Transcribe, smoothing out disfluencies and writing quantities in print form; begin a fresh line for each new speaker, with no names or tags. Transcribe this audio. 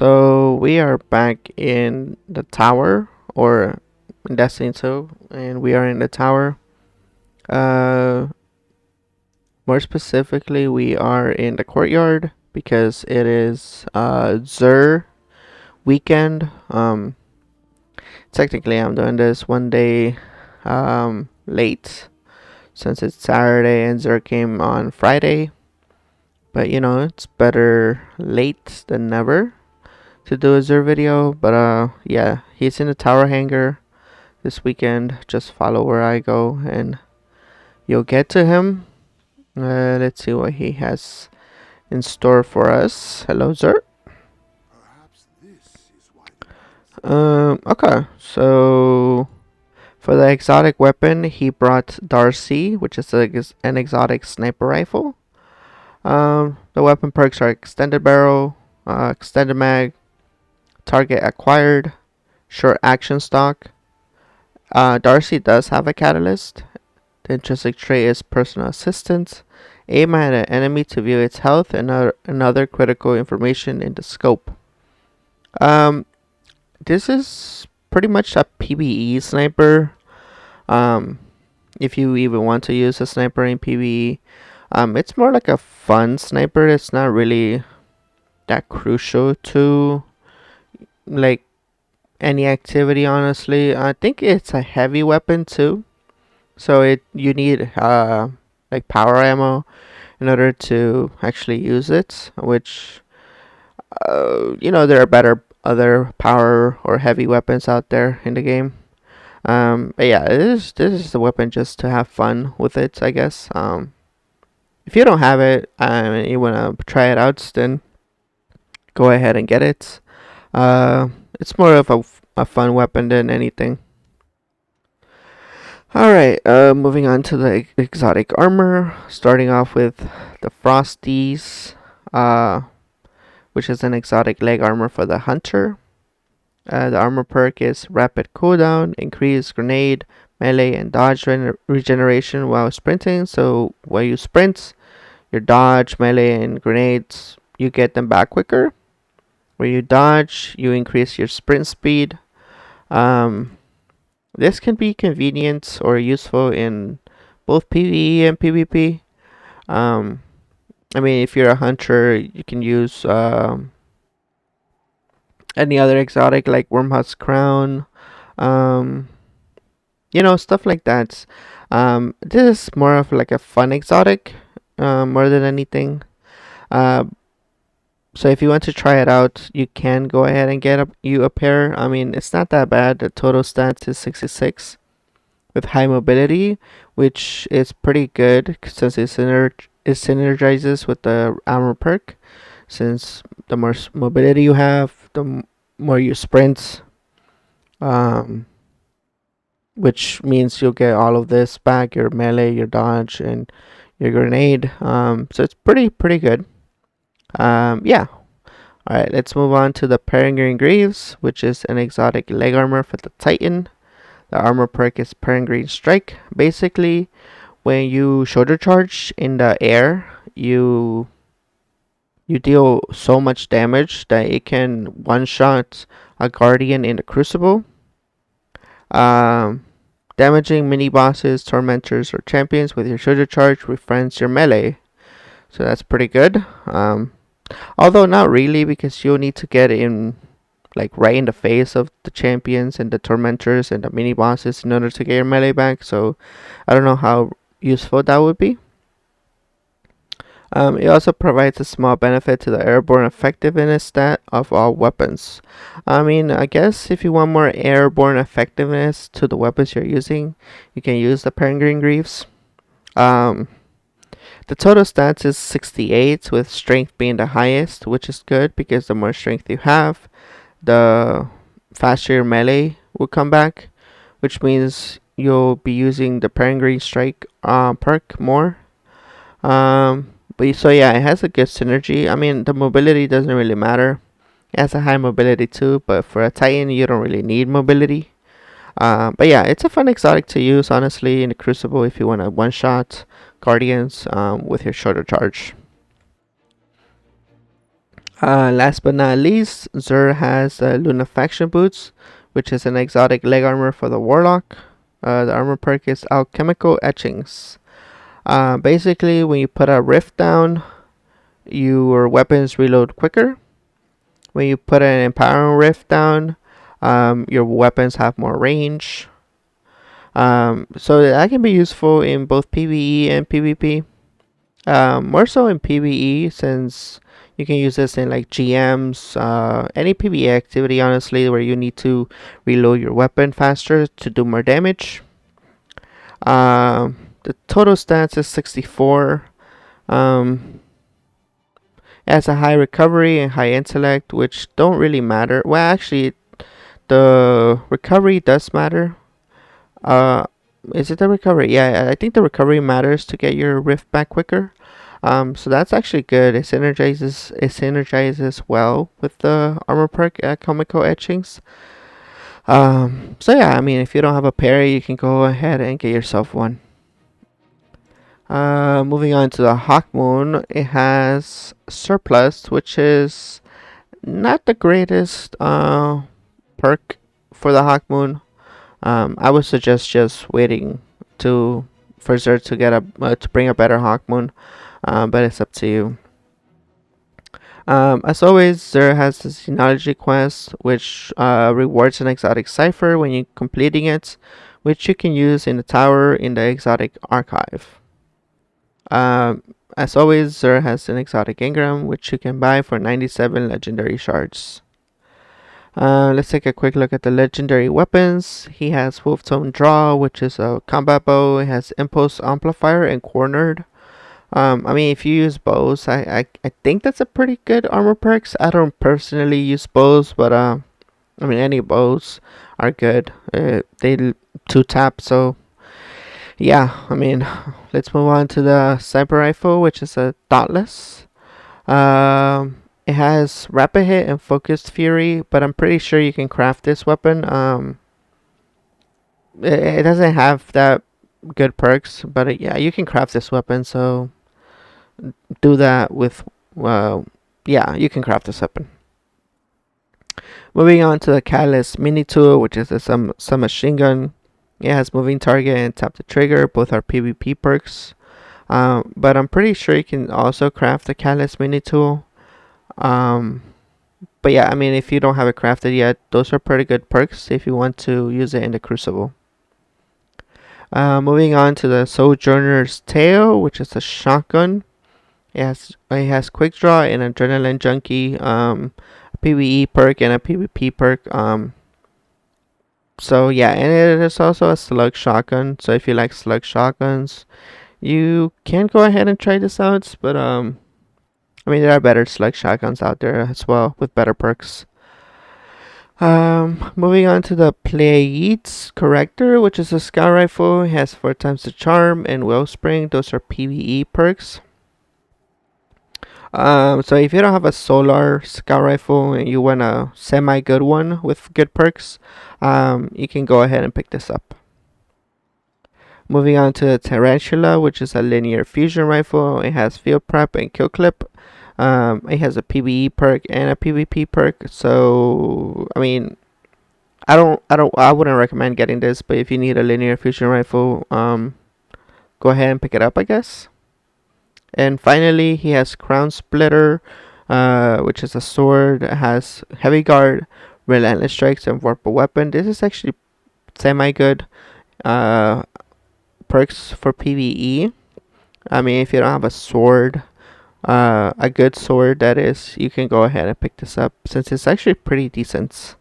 So we are back in the tower, or in Destiny 2, and we are in the tower. Uh, More specifically, we are in the courtyard because it is Zur weekend. Technically, I'm doing this one day late since it's Saturday and Zur came on Friday. But it's better late than never to do a Zur video. But yeah, he's in the tower hangar this weekend. Just follow where I go and you'll get to him. Let's see what he has in store for us. Hello, sir. Okay, so for the exotic weapon, he brought Darcy, which is an exotic sniper rifle. The weapon perks are extended barrel, extended mag, target acquired, short action stock. Darcy does have a catalyst. The intrinsic trait is personal assistance. Aim at an enemy to view its health and other critical information in the scope. This is pretty much a PvE sniper. If you even want to use a sniper in PvE, it's more like a fun sniper. It's not really that crucial to like any activity. Honestly, I think it's a heavy weapon too, so you need like power ammo in order to actually use it, which there are better other power or heavy weapons out there in the game. But yeah, this is the weapon just to have fun with it, I guess. If you don't have it and you wanna try it out, then go ahead and get it. It's more of a fun weapon than anything. Alright, moving on to the exotic armor, starting off with the Frosties, which is an exotic leg armor for the hunter. The armor perk is rapid cooldown, increased grenade, melee, and dodge regeneration while sprinting. So while you sprint, your dodge, melee, and grenades, you get them back quicker. Where you dodge, you increase your sprint speed. This can be convenient or useful in both PvE and PvP. I mean, if you're a hunter, you can use any other exotic like Wormhusk Crown, stuff like that. This is more of like a fun exotic, more than anything. So if you want to try it out, you can go ahead and get you a pair. I mean, it's not that bad. The total stats is 66 with high mobility, which is pretty good since it synergizes with the armor perk. Since the more mobility you have, the more you sprint, which means you'll get all of this back: your melee, your dodge, and your grenade. So it's pretty good. Yeah. Alright, let's move on to the Peregrine Greaves, which is an exotic leg armor for the Titan. The armor perk is Peregrine Strike. Basically, when you shoulder charge in the air, you deal so much damage that it can one-shot a Guardian in the Crucible. Damaging mini-bosses, tormentors, or champions with your shoulder charge refrains your melee. So that's pretty good. Although not really, because you'll need to get in like right in the face of the champions and the tormentors and the mini bosses in order to get your melee back. So I don't know how useful that would be. It also provides a small benefit to the airborne effectiveness stat of all weapons. I mean, I guess if you want more airborne effectiveness to the weapons you're using, you can use the Peregrine Greaves. The total stats is 68, with strength being the highest, which is good because the more strength you have, the faster your melee will come back, which means you'll be using the Peregrine Strike perk more. So yeah, it has a good synergy. I mean, the mobility doesn't really matter. It has a high mobility too, but for a Titan, you don't really need mobility. But yeah, it's a fun exotic to use, honestly, in the Crucible if you want to one-shot Guardians with your shoulder charge. Last but not least, Zur has Lunafaction Boots, which is an exotic leg armor for the Warlock. The armor perk is Alchemical Etchings. Basically, when you put a rift down, your weapons reload quicker. When you put an Empowering Rift down, your weapons have more range. So that can be useful in both PvE and PvP. More so in PvE, since you can use this in like GMs, any PvE activity, honestly, where you need to reload your weapon faster to do more damage. The total stats is 64. It has a high recovery and high intellect, which don't really matter. Well, actually, the recovery does matter. Uh, is it the recovery? Yeah, I think the recovery matters to get your rift back quicker. So that's actually good. It synergizes well with the armor perk Comico Etchings. So yeah, I mean, if you don't have a parry, you can go ahead and get yourself one. Moving on to the Hawkmoon, it has Surplus, which is not the greatest perk for the Hawkmoon. I would suggest just waiting to for Zer to get a to bring a better Hawkmoon, but it's up to you. As always, Zer has the Xenology quest, which rewards an exotic cipher when you're completing it, which you can use in the tower in the exotic archive. As always, Zer has an exotic engram, which you can buy for 97 legendary shards. Let's take a quick look at the legendary weapons. He has Wolf Tone Draw, which is a combat bow. It has Impulse Amplifier and Cornered. I mean, if you use bows, I think that's a pretty good armor perks. I don't personally use bows, but I mean, any bows are good. They 2-tap, so yeah. I mean, let's move on to the Sniper Rifle, which is a Dauntless. It has Rapid Hit and Focused Fury, but I'm pretty sure you can craft this weapon. It doesn't have that good perks, but yeah, you can craft this weapon, so do that with, yeah, you can craft this weapon. Moving on to the Catalyst Mini Tool, which is a submachine gun. It has moving target and tap the trigger. Both are PvP perks. But I'm pretty sure you can also craft the Catalyst Mini Tool. But yeah, I mean, if you don't have it crafted yet, those are pretty good perks if you want to use it in the Crucible. Moving on to the Sojourner's Tale, which is a shotgun. It has Quick Draw and Adrenaline Junkie, a PvE perk and a PvP perk. So yeah, and it is also a slug shotgun. So if you like slug shotguns, you can go ahead and try this out. But I mean, there are better slug shotguns out there as well with better perks. Moving on to the Pleiades Corrector, which is a scout rifle. It has 4 times the charm and Wellspring. Those are PvE perks. So if you don't have a solar scout rifle and you want a semi good one with good perks, you can go ahead and pick this up. Moving on to the Tarantula, which is a linear fusion rifle. It has field prep and kill clip. It has a PvE perk and a PvP perk. So I mean, I wouldn't recommend getting this, but if you need a linear fusion rifle, go ahead and pick it up, I guess. And finally, he has Crown Splitter, which is a sword. It has Heavy Guard, Relentless Strikes, and Warp a Weapon. This is actually semi-good perks for PvE. I mean, if you don't have a sword, a good sword that is, you can go ahead and pick this up since it's actually pretty decent.